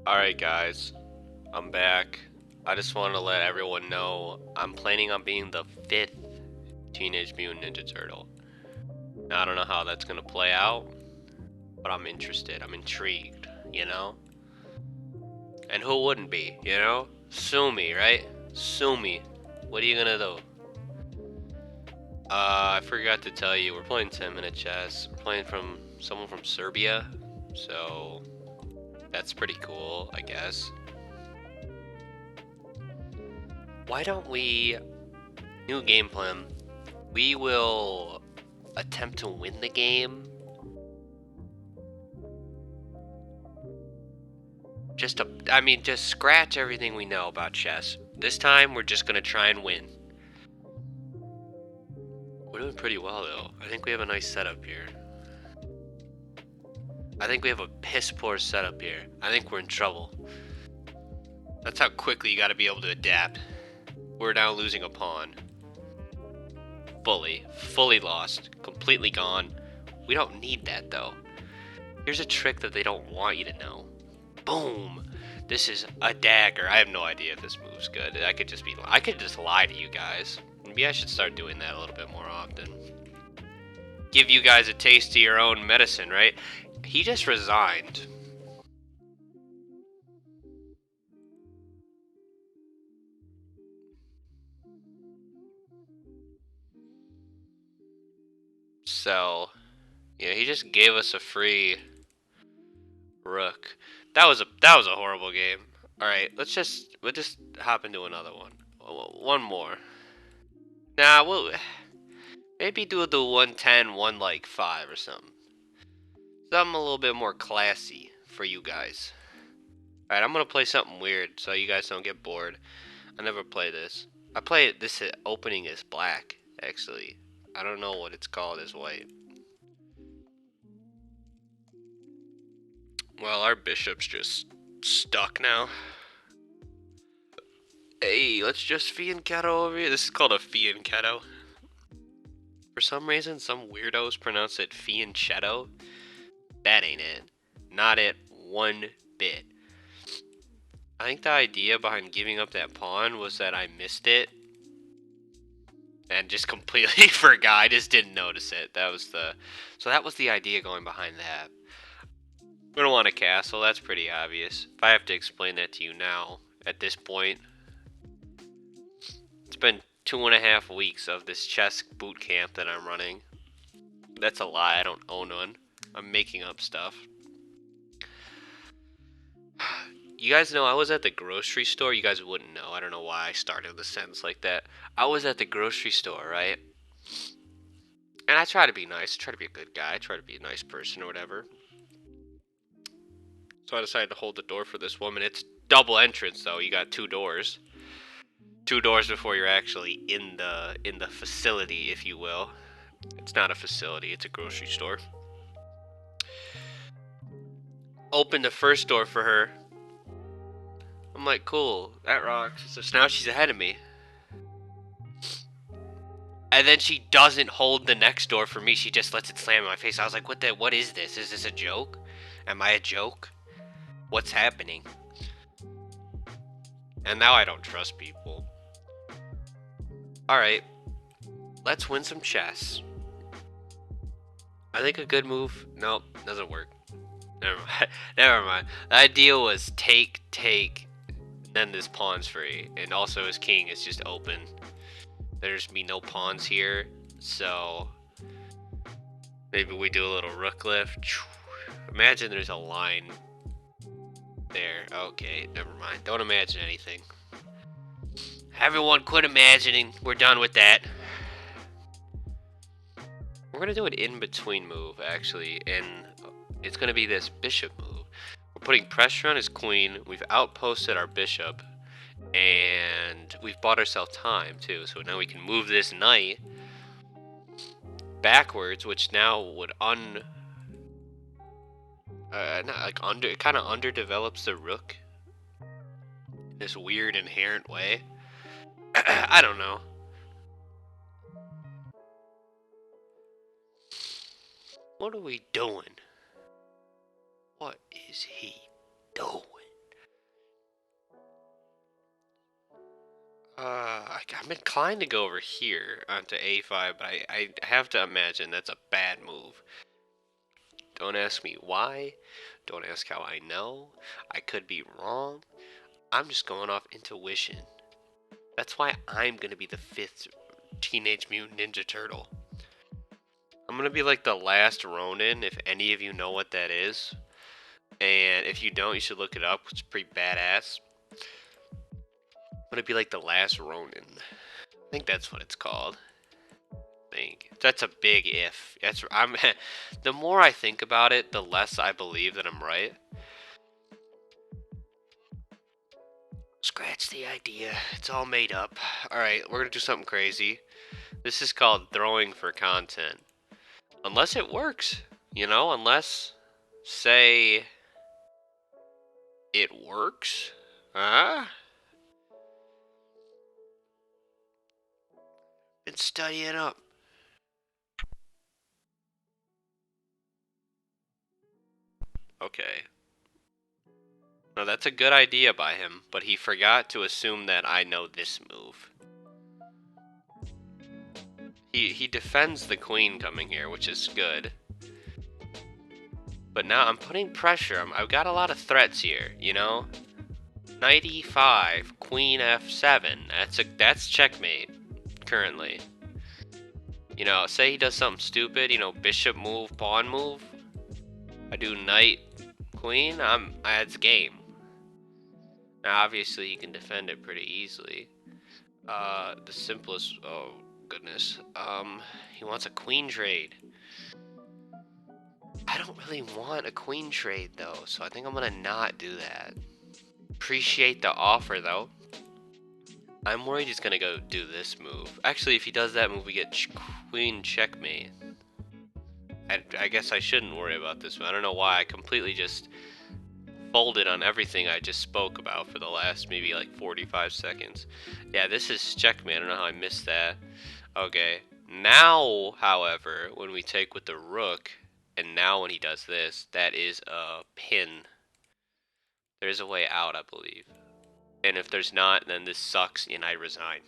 Alright guys, I'm back. I just want to let everyone know I'm planning on being the 5th Teenage Mutant Ninja Turtle. Now, I don't know how that's gonna play out, but I'm interested, I'm intrigued, you know? And who wouldn't be, you know? Sue me, right? Sue me. What are you gonna do? I forgot to tell you, we're playing 10-minute chess. We're playing from someone from Serbia, so that's pretty cool, I guess. Why don't we... New game plan. We will attempt to win the game. Just scratch everything we know about chess. This time, we're just gonna try and win. We're doing pretty well, though. I think we have a nice setup here. I think we have a piss poor setup here. I think we're in trouble. That's how quickly you gotta be able to adapt. We're now losing a pawn. Fully lost. Completely gone. We don't need that, though. Here's a trick that they don't want you to know. Boom! This is a dagger. I have no idea if this move's good. I could just lie to you guys. Maybe I should start doing that a little bit more often. Give you guys a taste of your own medicine, right? He just resigned. So, yeah, he just gave us a free rook. That was a horrible game. All right, we'll just hop into another one. One more. Nah, we'll maybe do the 110, like 5 or something. Something a little bit more classy for you guys. All right, I'm gonna play something weird so you guys don't get bored. I never play this. I play it. This opening is black. Actually, I don't know what it's called as white. Well, our bishop's just stuck now. Hey, let's just fianchetto over here. This is called a fianchetto. For some reason, some weirdos pronounce it fianchetto. That ain't it. Not it one bit. I think the idea behind giving up that pawn was that I missed it and just completely forgot. I just didn't notice it. So that was the idea going behind that. We don't want a castle. That's pretty obvious. If I have to explain that to you now, at this point, it's been 2.5 weeks of this chess boot camp that I'm running. That's a lie. I don't own one. I'm making up stuff. You guys know I was at the grocery store. You guys wouldn't know. I don't know why I started the sentence like that. I was at the grocery store, right? And I try to be nice. I try to be a good guy. I try to be a nice person or whatever. So I decided to hold the door for this woman. It's double entrance though. You got two doors. Two doors before you're actually in the facility, if you will. It's not a facility, it's a grocery store. Opened the first door for her. I'm like, cool, that rocks. So now she's ahead of me. And then she doesn't hold the next door for me. She just lets it slam in my face. I was like, what is this? Is this a joke? Am I a joke? What's happening? And now I don't trust people. Alright. Let's win some chess. I think a good move... Nope, doesn't work. Never mind. Never mind. The idea was take, then this pawn's free. And also his king is just open. There's be no pawns here. So... maybe we do a little rook lift. Imagine there's a line there. Okay, never mind. Don't imagine anything. Everyone quit imagining. We're done with that. We're going to do an in-between move, actually. And it's going to be this bishop move. We're putting pressure on his queen. We've outposted our bishop. And we've bought ourselves time, too. So now we can move this knight backwards, which now would it kind of underdevelops the rook in this weird inherent way. I don't know. What are we doing? What is he doing? I'm inclined to go over here onto a5, but I have to imagine that's a bad move. Don't ask me why. Don't ask how I know. I could be wrong. I'm just going off intuition. That's why I'm gonna be the 5th Teenage Mutant Ninja Turtle. I'm gonna be like the last Ronin, if any of you know what that is. And if you don't, you should look it up. It's pretty badass. I'm gonna be like the last Ronin. I think that's what it's called. I think that's a big if. I'm. The more I think about it, the less I believe that I'm right. Scratch the idea. It's all made up. Alright, we're gonna do something crazy. This is called throwing for content. Unless it works. You know, unless, say, it works. Huh? Been studying up. Okay. No, that's a good idea by him, but he forgot to assume that I know this move. He defends the queen coming here, which is good. But now I'm putting pressure. I've got a lot of threats here, you know? Knight e5, queen f7. That's checkmate currently. You know, say he does something stupid, you know, bishop move, pawn move. I do knight, queen, it's game. Now obviously he can defend it pretty easily. The simplest, oh goodness. He wants a queen trade. I don't really want a queen trade though, so I think I'm gonna not do that. Appreciate the offer though. I'm worried he's gonna go do this move. Actually, if he does that move, we get queen checkmate. I guess I shouldn't worry about this one. I don't know why I completely just folded on everything I just spoke about for the last maybe like 45 seconds. Yeah, this is checkmate. I don't know how I missed that. Okay. Now, however, when we take with the rook, and now when he does this, that is a pin. There's a way out, I believe. And if there's not, then this sucks and I resign.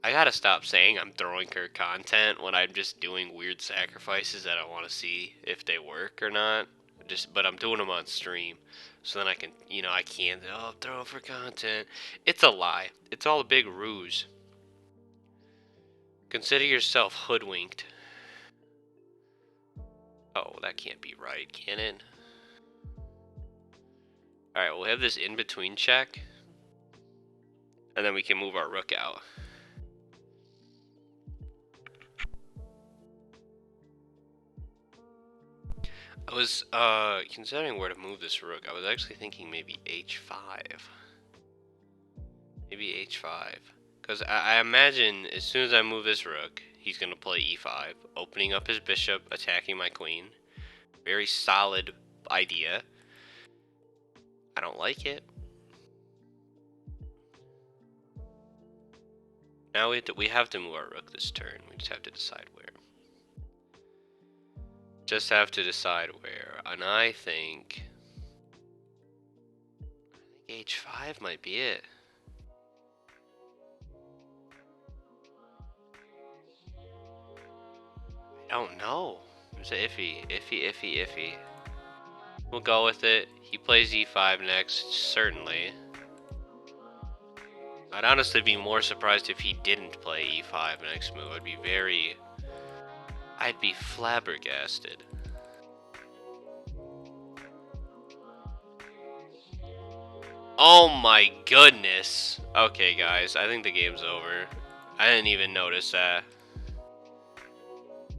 I gotta stop saying I'm throwing her content when I'm just doing weird sacrifices that I want to see if they work or not. But I'm doing them on stream, so then I can, you know, I can't. Oh, throw for content. It's a lie. It's all a big ruse. Consider yourself hoodwinked. Oh, that can't be right, can it? All right, we'll have this in between check, and then we can move our rook out. I was considering where to move this rook. I was actually thinking maybe h5. Maybe h5. Because I imagine as soon as I move this rook, he's going to play e5, opening up his bishop, attacking my queen. Very solid idea. I don't like it. Now we have to move our rook this turn. We just have to decide where. Just have to decide where. And I think h5 might be it. I don't know. It's iffy. We'll go with it. He plays e5 next, certainly. I'd honestly be more surprised if he didn't play e5 next move. I'd be flabbergasted. Oh my goodness. Okay, guys, I think the game's over. I didn't even notice that.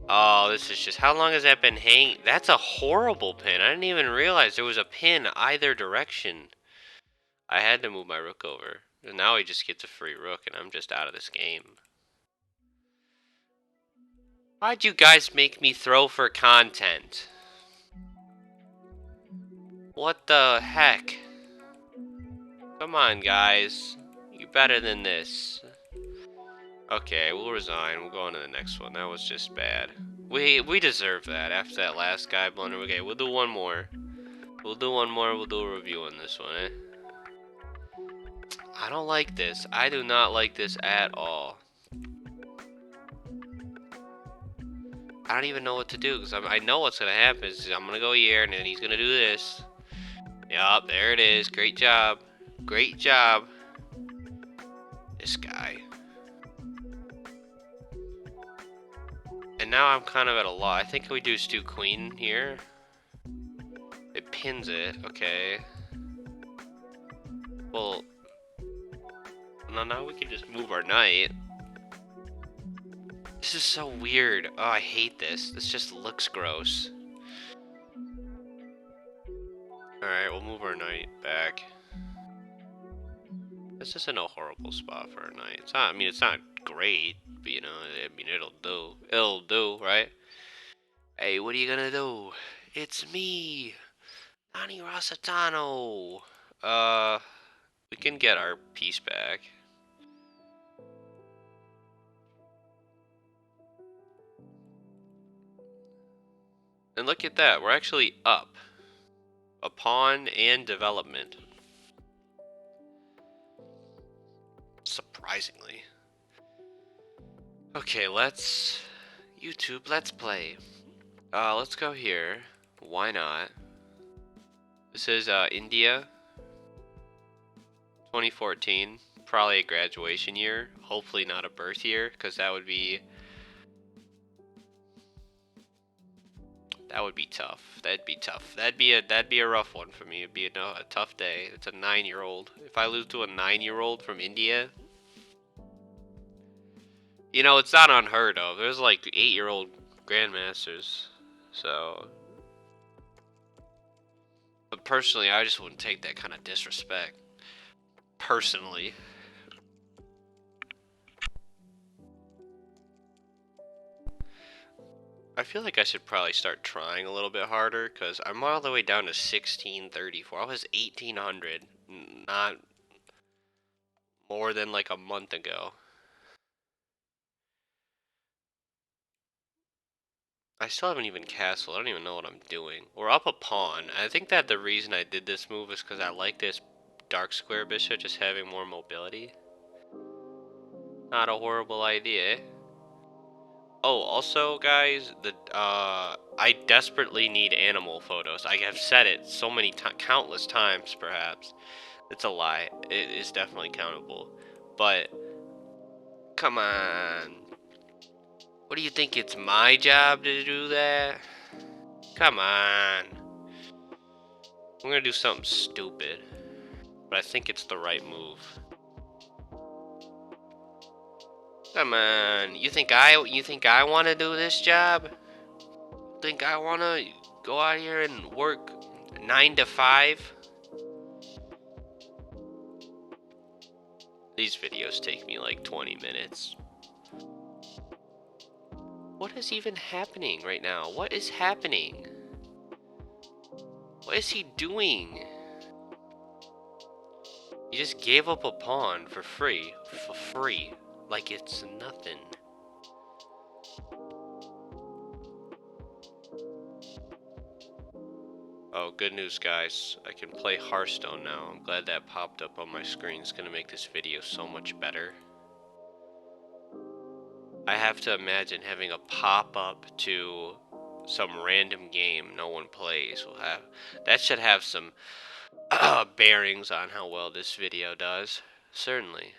Oh, this is just... How long has that been hanging? That's a horrible pin. I didn't even realize there was a pin either direction. I had to move my rook over. And now he just gets a free rook, and I'm just out of this game. Why'd you guys make me throw for content? What the heck? Come on, guys. You're better than this. Okay, we'll resign. We'll go on to the next one. That was just bad. We deserve that after that last guy blunder. Okay, we'll do one more. We'll do a review on this one, eh? I don't like this. I do not like this at all. I don't even know what to do because I know what's gonna happen. Is I'm gonna go here and then he's gonna do this. Yup, there it is. Great job. Great job. This guy. And now I'm kind of at a loss. I think we do Stu Queen here. It pins it. Okay. Well, no, now we can just move our knight. This is so weird. Oh, I hate this. This just looks gross. Alright, we'll move our knight back. This isn't a horrible spot for a knight. It's not, I mean, it's not great, but you know, I mean, it'll do. It'll do, right? Hey, what are you gonna do? It's me, Donnie Rossitano. We can get our piece back. And look at that, we're actually up. A pawn and development. Surprisingly. Okay, let's... YouTube, let's play. Let's go here. Why not? This is, India. 2014. Probably a graduation year. Hopefully not a birth year, because that would be... That would be tough. That'd be tough. That'd be a rough one for me. It'd be a tough day. It's a 9-year-old. If I lose to a 9-year-old from India... You know, it's not unheard of. There's like 8-year-old grandmasters. So... But personally, I just wouldn't take that kind of disrespect. Personally. I feel like I should probably start trying a little bit harder, because I'm all the way down to 1634. I was 1800 not more than like a month ago. I still haven't even castled. I don't even know what I'm doing. We're up a pawn. I think that the reason I did this move is because I like this dark square bishop just having more mobility. Not a horrible idea. Oh, also, guys, I desperately need animal photos. I have said it so many countless times, perhaps. It's a lie. It is definitely countable. But, come on. What do you think, it's my job to do that? Come on. I'm gonna do something stupid. But I think it's the right move. Come on. You think I want to do this job? Think I want to go out here and work 9 to 5? These videos take me like 20 minutes. What is even happening right now? What is happening? What is he doing? He just gave up a pawn for free. For free. Like it's nothing. Oh, good news, guys. I can play Hearthstone now. I'm glad that popped up on my screen. It's gonna make this video so much better. I have to imagine having a pop-up to some random game no one plays. That should have some bearings on how well this video does. Certainly.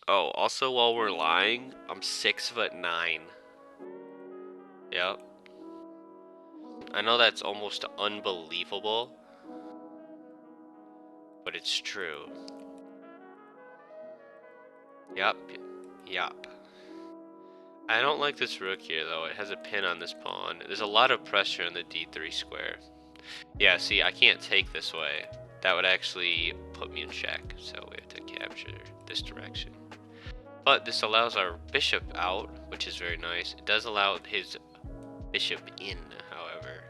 Oh, also while we're lying, I'm 6'9". Yep. I know that's almost unbelievable, but it's true. Yup. Yup. I don't like this rook here, though. It has a pin on this pawn. There's a lot of pressure on the d3 square. Yeah, see, I can't take this way. That would actually put me in check, so we have to capture this direction. But this allows our bishop out, which is very nice. It does allow his bishop in, however.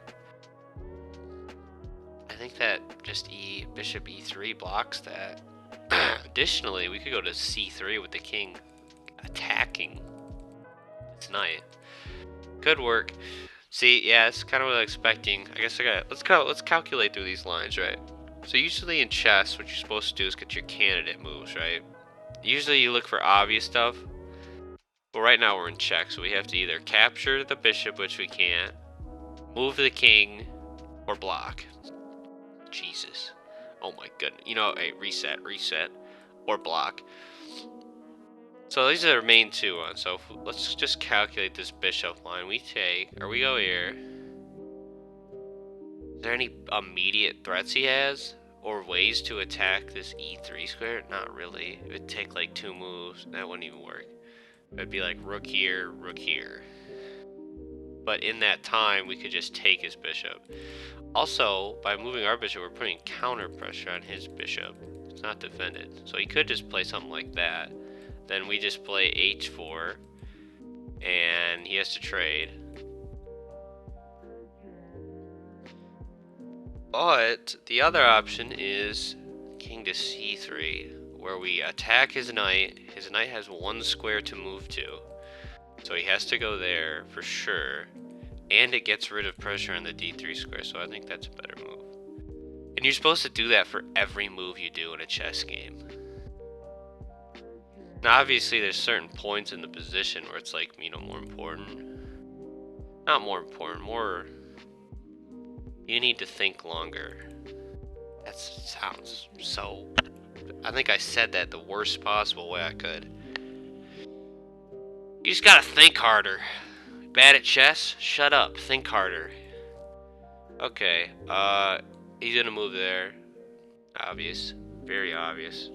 I think that just bishop e3 blocks that. Additionally, we could go to c3 with the king attacking this knight. Good work. See, yeah, it's kind of what I was expecting. I guess let's calculate through these lines, right? So usually in chess, what you're supposed to do is get your candidate moves, right? Usually you look for obvious stuff. Well, right now we're in check, so we have to either capture the bishop, which we can't, move the king, or block. Jesus. Oh my goodness. You know, hey, reset, or block. So these are the main two ones. So let's just calculate this bishop line. We take, or we go here. Is there any immediate threats he has? Or ways to attack this e3 square? Not really. It would take like 2 moves. That wouldn't even work. It'd be like rook here, rook here. But in that time, we could just take his bishop. Also, by moving our bishop, we're putting counter pressure on his bishop. It's not defended. So he could just play something like that. Then we just play h4, and he has to trade. But the other option is king to c3, where we attack his knight. His knight has 1 square to move to, so he has to go there for sure. And it gets rid of pressure on the d3 square, so I think that's a better move. And you're supposed to do that for every move you do in a chess game. Now, obviously, there's certain points in the position where it's like, you know, more important. Not more important, more... You need to think longer. That sounds so... I think I said that the worst possible way I could. You just gotta think harder. Bad at chess? Shut up. Think harder. Okay, he's gonna move there. Obvious. Very obvious.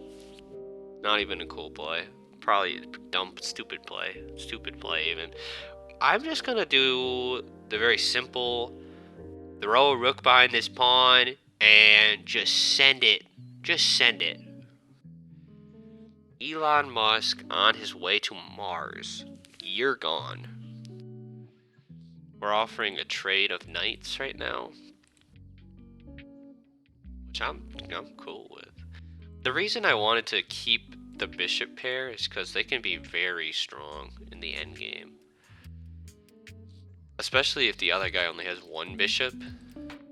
Not even a cool play. Probably a dumb, stupid play. Stupid play, even. I'm just gonna do the very simple... Throw a rook behind this pawn and just send it. Just send it. Elon Musk on his way to Mars. You're gone. We're offering a trade of knights right now, which I'm cool with. The reason I wanted to keep the bishop pair is because they can be very strong in the endgame. Especially if the other guy only has 1 bishop.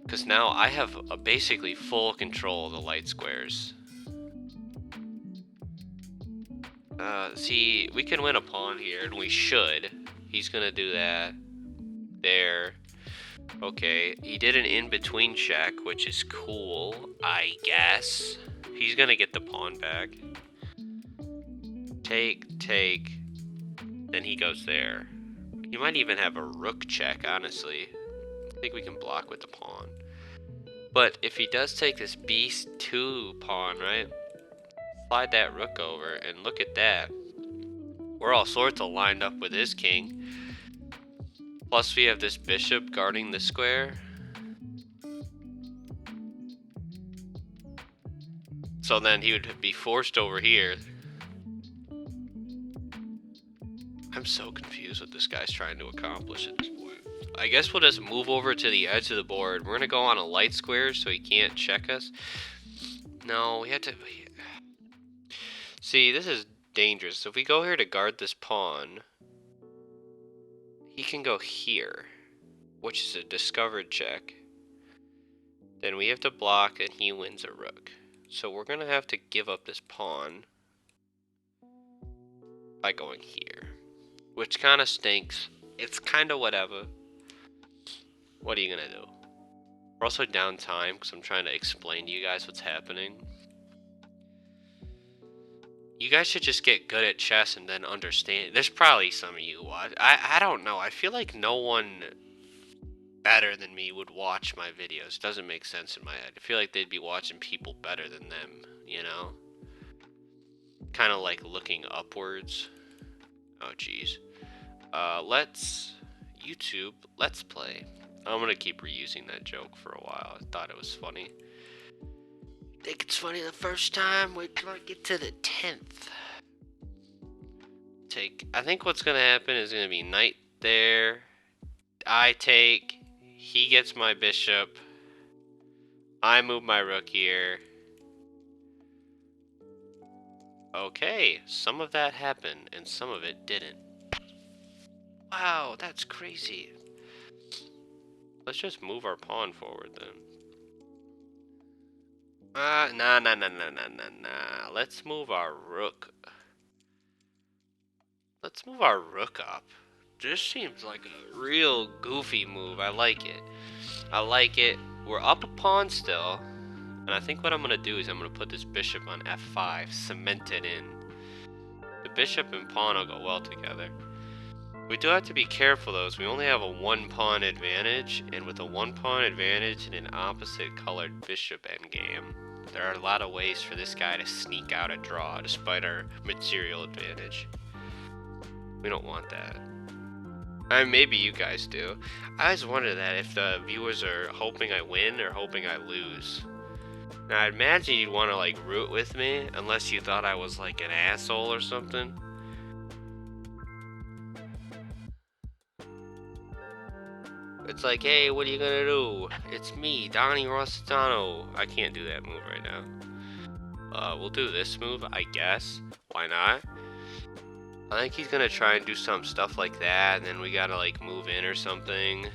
Because now I have basically full control of the light squares. See, we can win a pawn here, and we should. He's gonna do that. There. Okay, he did an in-between check, which is cool, I guess. He's gonna get the pawn back. Take. Then he goes there. He might even have a rook check, honestly. I think we can block with the pawn. But if he does take this b2 pawn, right? Slide that rook over, and look at that. We're all sorts of lined up with his king. Plus we have this bishop guarding the square. So then he would be forced over here. I'm so confused what this guy's trying to accomplish at this point. I guess we'll just move over to the edge of the board. We're gonna go on a light square so he can't check us. No, we have to... See, this is dangerous. So if we go here to guard this pawn, he can go here, which is a discovered check. Then we have to block and he wins a rook. So we're gonna have to give up this pawn by going here, which kind of stinks. It's kind of whatever. What are you gonna do? We're also down time because I'm trying to explain to you guys what's happening. You guys should just get good at chess and then understand. There's probably some of you watch. I don't know. I feel like no one better than me would watch my videos. Doesn't make sense in my head. I feel like they'd be watching people better than them, you know? Kind of like looking upwards. Oh, jeez. Let's play. I'm gonna keep reusing that joke for a while. I thought it was funny. Think it's funny the first time? Wait till I get to the 10th. I think what's gonna happen is gonna be knight there. I take. He gets my bishop. I move my rook here. Okay, some of that happened and some of it didn't. Wow, that's crazy. Let's just move our pawn forward then. Nah. Let's move our rook. Let's move our rook up. This seems like a real goofy move. I like it. I like it. We're up a pawn still. And I think what I'm going to do is I'm going to put this bishop on f5, cement it in. The bishop and pawn will go well together. We do have to be careful though, we only have a one pawn advantage, and with a one pawn advantage and an opposite colored bishop endgame, there are a lot of ways for this guy to sneak out a draw despite our material advantage. We don't want that. I mean, maybe you guys do. I always wonder that if the viewers are hoping I win or hoping I lose. Now, I'd imagine you'd want to like root with me unless you thought I was like an asshole or something. It's like, hey, what are you gonna do? It's me, Donnie Rossitano. I can't do that move right now. We'll do this move, I guess. Why not? I think he's gonna try and do some stuff like that, and then we gotta like move in or something.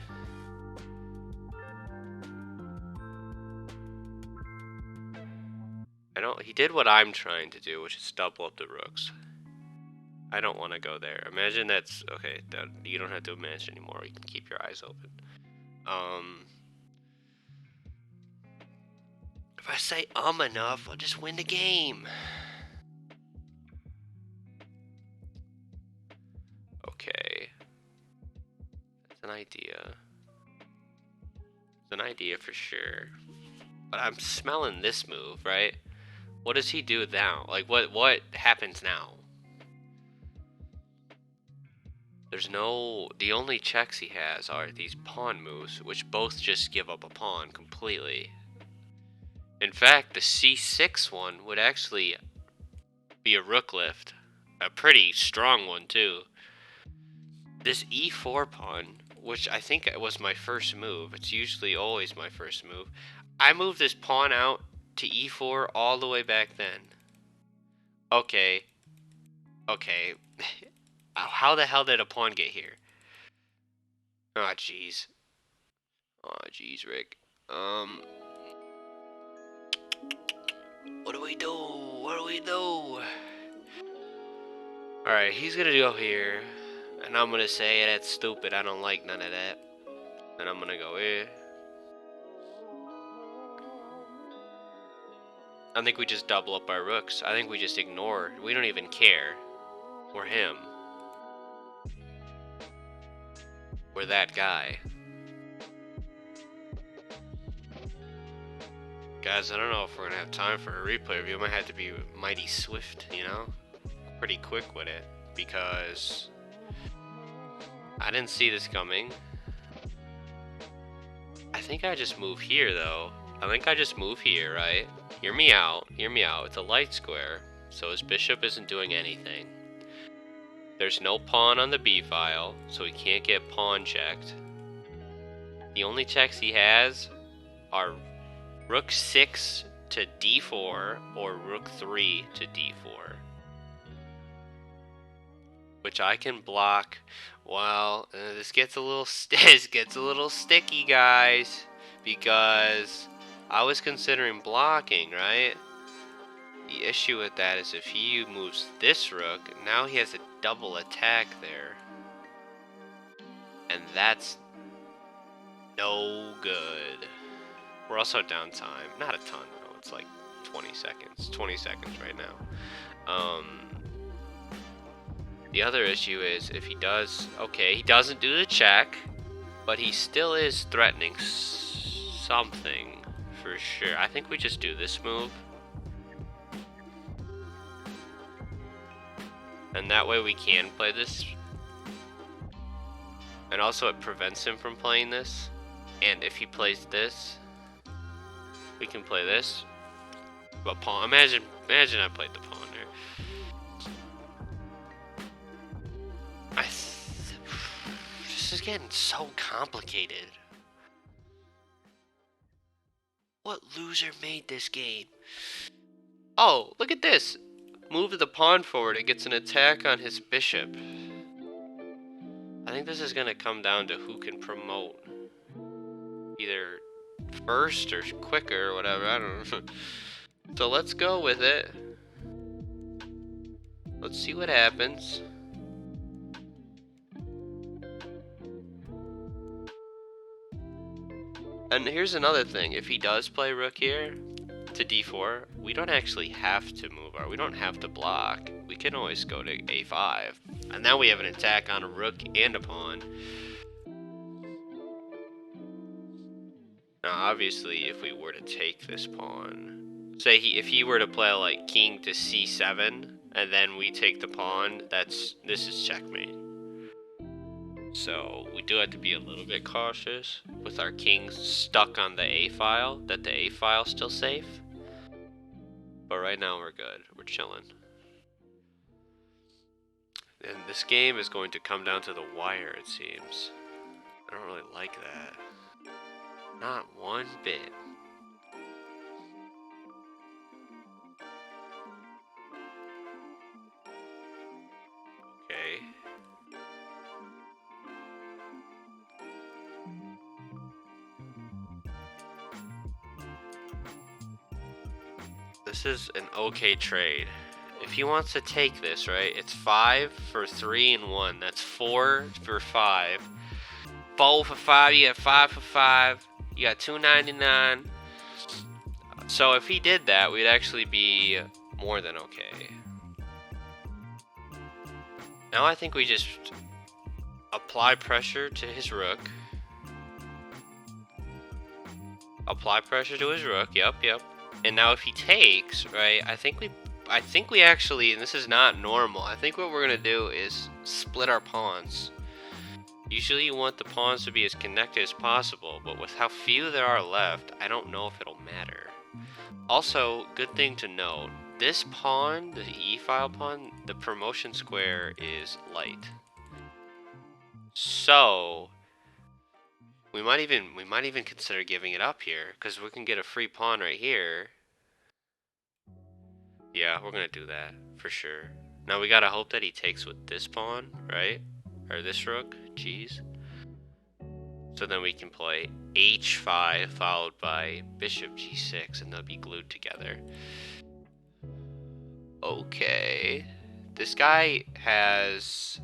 He did what I'm trying to do, which is double up the rooks. I don't want to go there. Imagine that's, okay, you don't have to imagine anymore. You can keep your eyes open. If I say enough, I'll just win the game. Okay. That's an idea. It's an idea for sure. But I'm smelling this move, right? What does he do now? Like, what happens now? The only checks he has are these pawn moves, which both just give up a pawn completely. In fact, the c6 one would actually be a rook lift. A pretty strong one, too. This e4 pawn, which I think was my first move. It's usually always my first move. I moved this pawn out to e4 all the way back then. Okay. How the hell did a pawn get here? Oh, jeez. Rick. What do we do? Alright, he's gonna go here. And I'm gonna say that's stupid. I don't like none of that. And I'm gonna go here. I think we just double up our rooks. I think we just ignore. We don't even care. We're him. We're that guy. Guys, I don't know if we're gonna have time for a replay review. Might have to be mighty swift, you know? Pretty quick with it. Because I didn't see this coming. I think I just move here, though. I think I just move here, right? Hear me out. It's a light square, so his bishop isn't doing anything. There's no pawn on the b file, so he can't get pawn checked. The only checks he has are rook 6 to d4 or rook 3 to d4. Which I can block. Well, this gets a little sticky, guys, because I was considering blocking, right? The issue with that is if he moves this rook, now he has a double attack there. And that's no good. We're also down time. Not a ton, though. It's like 20 seconds. 20 seconds right now. The other issue is if he does... Okay, he doesn't do the check, but he still is threatening something for sure. I think we just do this move. And that way we can play this. And also it prevents him from playing this. And if he plays this, we can play this. But pawn, imagine I played the pawn there. This is getting so complicated. What loser made this game? Oh, look at this. Move the pawn forward, it gets an attack on his bishop. I think this is gonna come down to who can promote. Either first or quicker or whatever. I don't know. So let's go with it. Let's see what happens. And here's another thing. If he does play rook here to d4, we don't actually have to move we don't have to block. We can always go to a5. And now we have an attack on a rook and a pawn. Now, obviously, if we were to take this pawn, say if he were to play like king to c7, and then we take the pawn, this is checkmate. So we do have to be a little bit cautious with our king stuck on the a file, that the a file's still safe. But right now we're good. We're chilling. And this game is going to come down to the wire, it seems. I don't really like that. Not one bit. Okay. This is an okay trade. If he wants to take this, right, it's 5 for 3 and 1. That's 4 for 5. 4 for 5, you got 5 for 5. You got $2.99. So if he did that, we'd actually be more than okay. Now I think we just apply pressure to his rook. Apply pressure to his rook, yep. And now if he takes, right, I think we actually, and this is not normal, I think what we're gonna do is split our pawns. Usually you want the pawns to be as connected as possible, but with how few there are left, I don't know if it'll matter. Also, good thing to note, this pawn, the e-file pawn, the promotion square is light. So we might even consider giving it up here, because we can get a free pawn right here. Yeah, we're gonna do that for sure. Now we gotta hope that he takes with this pawn, right? Or this rook, jeez. So then we can play h5 followed by bishop g6, and they'll be glued together. Okay. This guy has...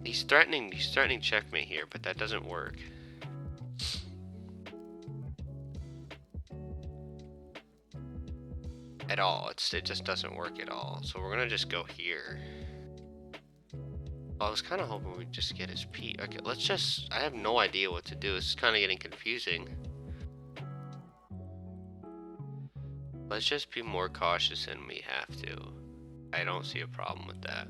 He's threatening checkmate here, but that doesn't work. At all. It just doesn't work at all. So we're gonna just go here. I was kind of hoping we'd just get his P. Okay, let's just... I have no idea what to do. This is kind of getting confusing. Let's just be more cautious than we have to. I don't see a problem with that.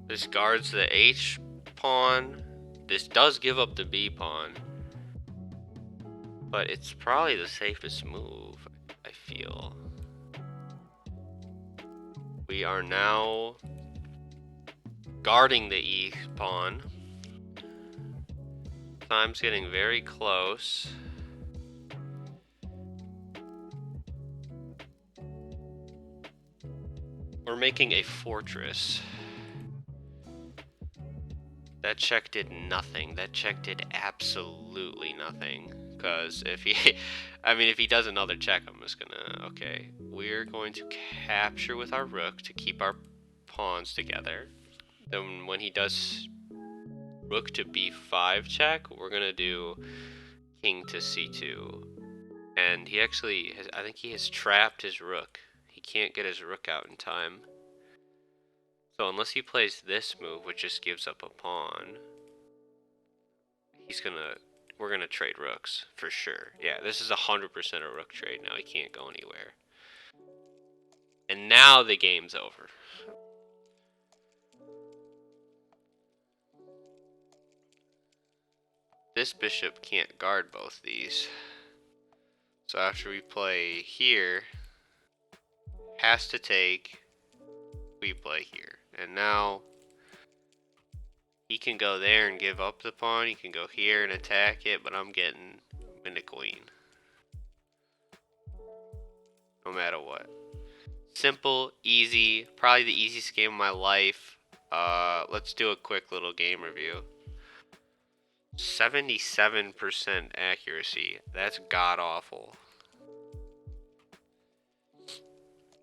This guards the H pawn. This does give up the B pawn. But it's probably the safest move, I feel. We are now guarding the E pawn. Time's getting very close. We're making a fortress. That check did nothing. That check did absolutely nothing. Because if he does another check, I'm just gonna, okay. We're going to capture with our rook to keep our pawns together. Then when he does rook to b5 check, we're gonna do king to c2. And he actually has, I think he has trapped his rook. He can't get his rook out in time. So unless he plays this move, which just gives up a pawn, we're gonna trade rooks for sure. Yeah, this is 100% a rook trade. Now he can't go anywhere. And now the game's over. This bishop can't guard both these. So after we play here, has to take, we play here. And now he can go there and give up the pawn. He can go here and attack it, but I'm getting the queen. No matter what. Simple, easy, probably the easiest game of my life. Let's do a quick little game review. 77% accuracy. That's god awful.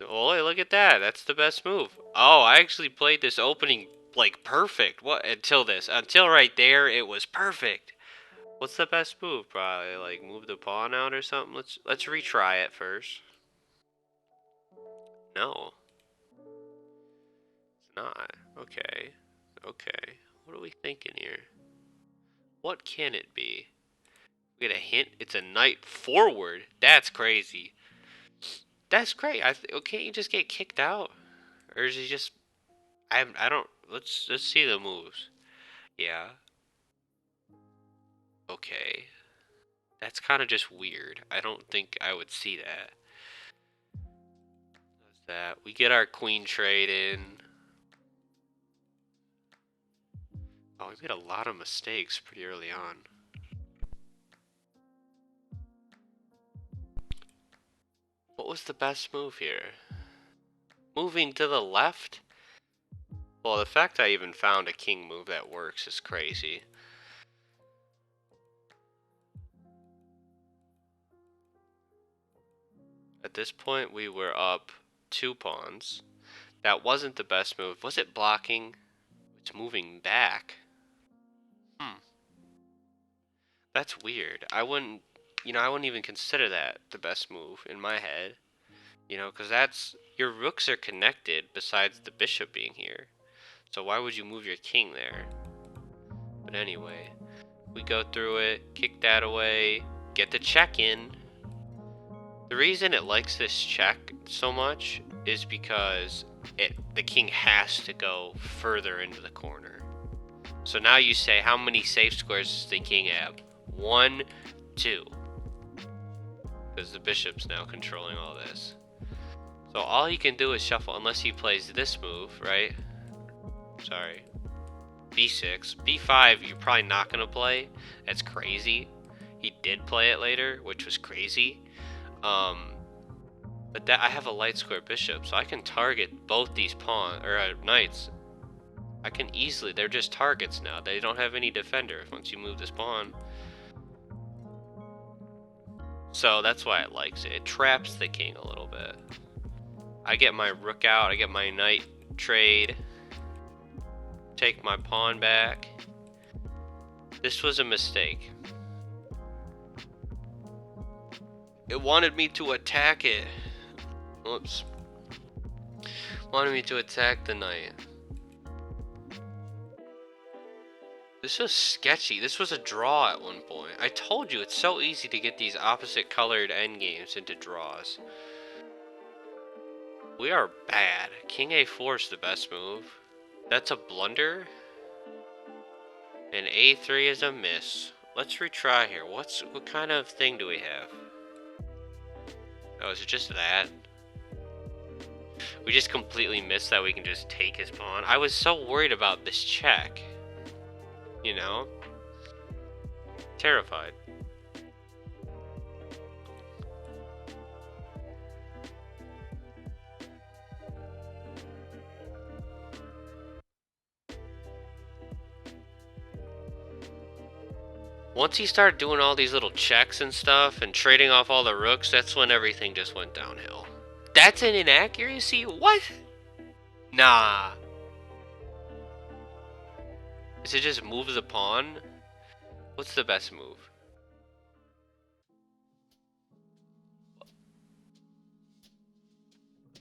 Oh, look at that. That's the best move. Oh, I actually played this opening like perfect. What until this? Until right there, it was perfect. What's the best move? Probably like move the pawn out or something. Let's retry it first. No, it's not. Okay. Okay. What are we thinking here? What can it be? We get a hint. It's a knight forward. That's crazy. That's great. Can't you just get kicked out, or is he just? I don't. Let's see the moves. Yeah. Okay. That's kind of just weird. I don't think I would see that. That's that. We get our queen trade in. Oh, we made a lot of mistakes pretty early on. What was the best move here? Moving to the left? Well, the fact I even found a king move that works is crazy. At this point, we were up 2 pawns. That wasn't the best move. Was it blocking? It's moving back. That's weird. I wouldn't even consider that the best move in my head. Because that's, your rooks are connected besides the bishop being here. So why would you move your king there? But anyway, we go through it, kick that away, get the check in. The reason it likes this check so much is because the king has to go further into the corner. So now you say, how many safe squares does the king have? 1, 2. Because the bishop's now controlling all this. So all he can do is shuffle, unless he plays this move, right? Sorry. B6. B5, you're probably not going to play. That's crazy. He did play it later, which was crazy. But I have a light square bishop, so I can target both these knights. I can easily, they're just targets now. They don't have any defender once you move this pawn. So that's why it likes it. It traps the king a little bit. I get my rook out, I get my knight trade. Take my pawn back. This was a mistake. It wanted me to attack it. Whoops. Wanted me to attack the knight. This was sketchy. This was a draw at one point. I told you, it's so easy to get these opposite colored endgames into draws. We are bad. King A4 is the best move. That's a blunder. And A3 is a miss. Let's retry here. What kind of thing do we have? Oh, is it just that? We just completely missed that we can just take his pawn. I was so worried about this check. Terrified. Once he started doing all these little checks and stuff and trading off all the rooks, that's when everything just went downhill. That's an inaccuracy? What? Nah. Is it just move the pawn? What's the best move?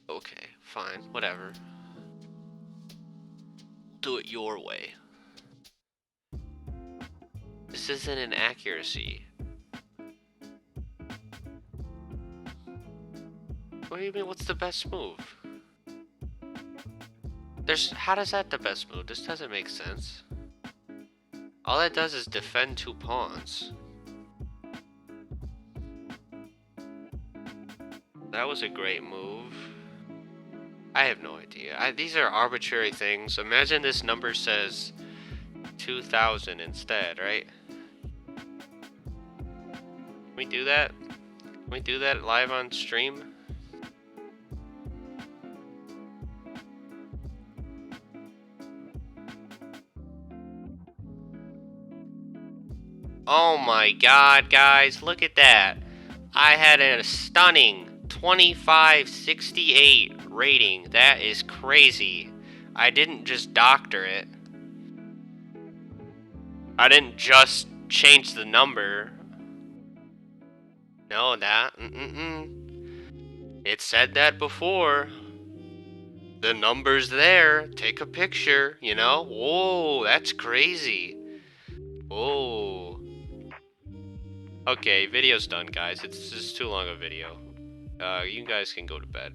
Okay, fine, whatever. Do it your way. This isn't an accuracy. What do you mean, what's the best move? How does that the best move? This doesn't make sense. All that does is defend 2 pawns. That was a great move. I have no idea. These are arbitrary things. Imagine this number says 2000 instead, right? Can we do that? Can we do that live on stream? Oh my god, guys, look at that. I had a stunning 2568 rating. That is crazy. I didn't just doctor it. I didn't just change the number. No, that. It said that before. The number's there. Take a picture, you know? Whoa, that's crazy. Whoa. Okay, video's done, guys. It's just too long a video. You guys can go to bed.